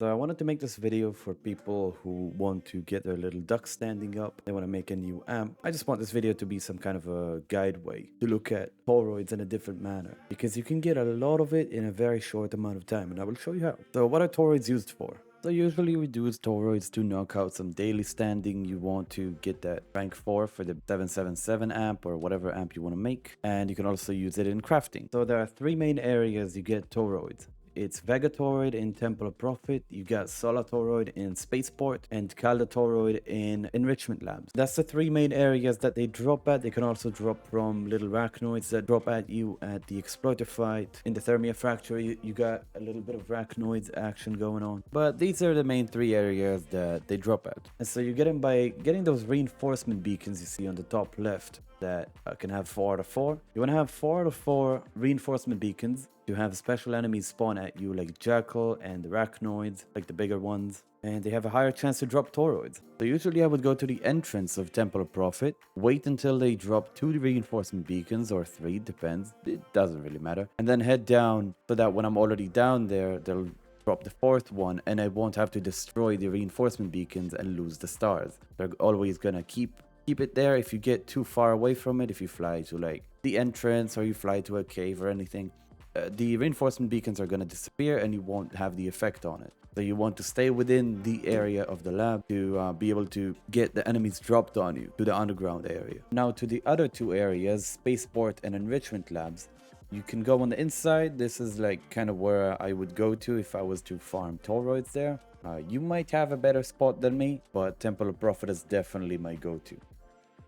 So I wanted to make this video for people who want to get their little duck standing up. They want to make a new amp. I just want this video to be some kind of a guide way to look at toroids in a different manner, because you can get a lot of it in a very short amount of time, and I will show you how. So what are toroids used for? So usually we use toroids to knock out some daily standing. You want to get that rank 4 for the 777 amp or whatever amp you want to make. And you can also use it in crafting. So there are three main areas you get toroids. It's Vegatoroid in Temple of Prophet, you got Solatoroid in Spaceport, and Caldatoroid in Enrichment Labs. That's the three main areas that they drop at. They can also drop from little arachnoids that drop at you at the Exploiter fight. In the Thermia Fracture, you got a little bit of arachnoids action going on. But these are the main three areas that they drop at. And so you get them by getting those reinforcement beacons you see on the top left that can have 4 out of 4. You want to have 4 out of 4 reinforcement beacons to have special enemies spawn at you like Jackal and Arachnoids, like the bigger ones, and they have a higher chance to drop Toroids. So usually I would go to the entrance of Temple of Prophet, wait until they drop 2 reinforcement beacons or 3, depends, it doesn't really matter, and then head down so that when I'm already down there, they'll drop the 4th one and I won't have to destroy the reinforcement beacons and lose the stars. They're always gonna keep it there. If you get too far away from it, if you fly to like the entrance or you fly to a cave or anything, the reinforcement beacons are going to disappear and you won't have the effect on it. So you want to stay within the area of the lab to be able to get the enemies dropped on you to the underground area. Now to the other two areas, Spaceport and Enrichment Labs. You can go on the inside. This is like kind of where I would go to if I was to farm toroids there. You might have a better spot than me, but Temple of Prophet is definitely my go-to.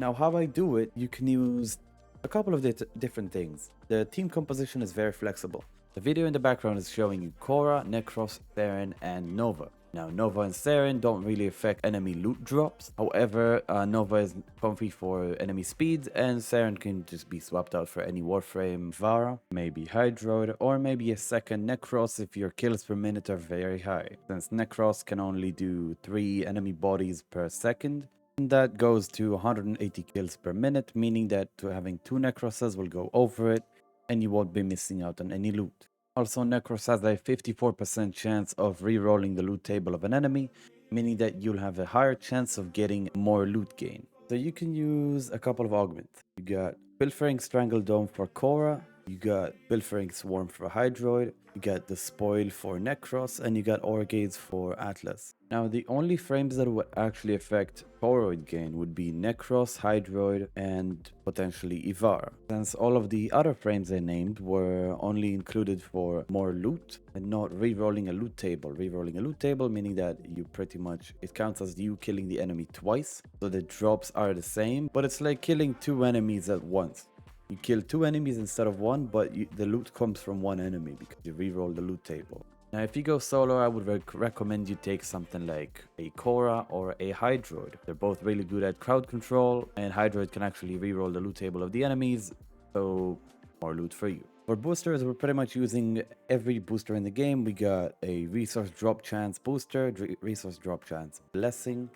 Now how I do it, you can use a couple of different things. The team composition is very flexible. The video in the background is showing you Korra, Necros, Theron, and Nova. Now, Nova and Theron don't really affect enemy loot drops. However, Nova is comfy for enemy speeds, and Theron can just be swapped out for any warframe Vara, maybe Hydroid, or maybe a second Necros if your kills per minute are very high. Since Necros can only do 3 enemy bodies per second, that goes to 180 kills per minute, meaning that having 2 Necroses will go over it and you won't be missing out on any loot. Also, Necros has a 54% chance of re-rolling the loot table of an enemy, meaning that you'll have a higher chance of getting more loot gain. So you can use a couple of augments. You got Pilfering Strangle Dome for Korra, you got Pilfering Swarm for Hydroid, you got the Spoil for Necros, and you got Orgades for Atlas. Now, the only frames that would actually affect Toroid gain would be Necros, Hydroid, and potentially Ivar. Since all of the other frames I named were only included for more loot and not re-rolling a loot table. Re-rolling a loot table meaning that you pretty much, it counts as you killing the enemy twice. So the drops are the same, but it's like killing 2 enemies at once. You kill 2 enemies instead of 1, but the loot comes from 1 enemy because you re-roll the loot table. Now, if you go solo, I would recommend you take something like a Korra or a Hydroid. They're both really good at crowd control, and Hydroid can actually re-roll the loot table of the enemies, so more loot for you. For boosters, we're pretty much using every booster in the game. We got a resource drop chance booster, resource drop chance blessing.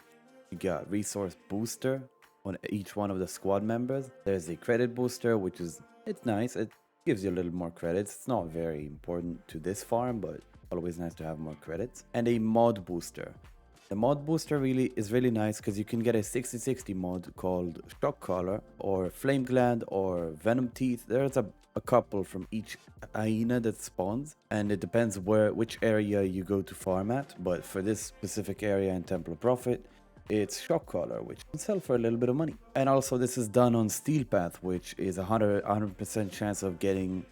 We got resource booster on each one of the squad members. There's a credit booster, which is, it's nice. It gives you a little more credits. It's not very important to this farm, but always nice to have more credits. And a mod booster. The mod booster is really nice because you can get a 60/60 mod called Shock Collar or Flame Gland or Venom Teeth. There's a couple from each hyena that spawns, and it depends which area you go to farm at. But for this specific area in Temple of Prophet, it's Shock Collar, which can sell for a little bit of money. And also this is done on Steel Path, which is a 100% chance of getting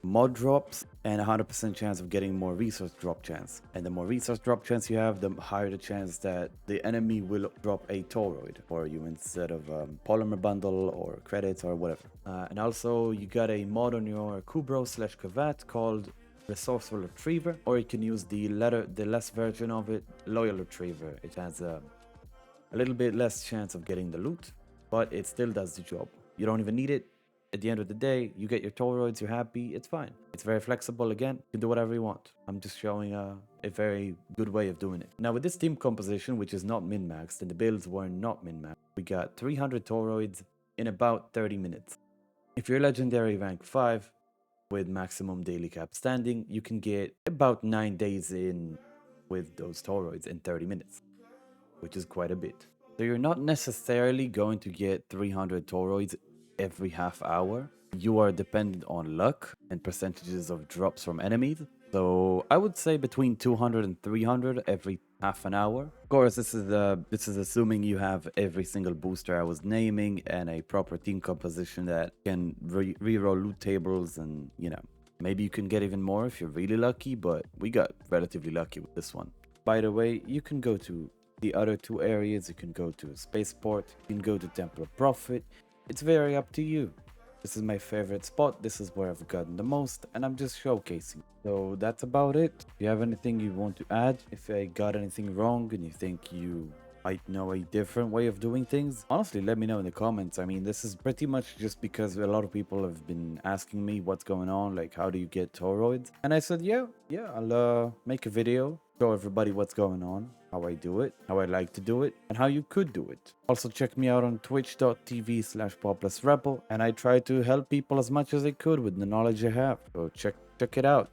mod drops and 100% chance of getting more resource drop chance. And the more resource drop chance you have, the higher the chance that the enemy will drop a toroid for you instead of polymer bundle or credits or whatever. And also you got a mod on your Kubro/Kavat called Resourceful Retriever, or you can use the less version of it, Loyal Retriever. It has a little bit less chance of getting the loot, but it still does the job. You don't even need it. At the end of the day, you get your toroids, you're happy, it's fine. It's very flexible again, you can do whatever you want. I'm just showing a very good way of doing it. Now with this team composition, which is not min-maxed, and the builds were not min-maxed, we got 300 toroids in about 30 minutes. If you're legendary rank 5, with maximum daily cap standing, you can get about 9 days in with those toroids in 30 minutes, which is quite a bit. So you're not necessarily going to get 300 toroids every half hour. You are dependent on luck and percentages of drops from enemies. So I would say between 200 and 300 every half an hour. Of course, this is assuming you have every single booster I was naming and a proper team composition that can reroll loot tables, and maybe you can get even more if you're really lucky, but we got relatively lucky with this one. By the way, you can go to the other two areas. You can go to Spaceport, you can go to Temple of Prophet. It's very up to you. This is my favorite spot. This is where I've gotten the most, and I'm just showcasing. So that's about it. If you have anything you want to add, if I got anything wrong and you think you might know a different way of doing things, honestly, let me know in the comments. I mean, this is pretty much just because a lot of people have been asking me what's going on, like how do you get toroids? And I said, yeah, I'll make a video, show everybody what's going on, how I do it, how I like to do it, and how you could do it. Also check me out on twitch.tv/poplusrebel, and I try to help people as much as I could with the knowledge I have. So check it out.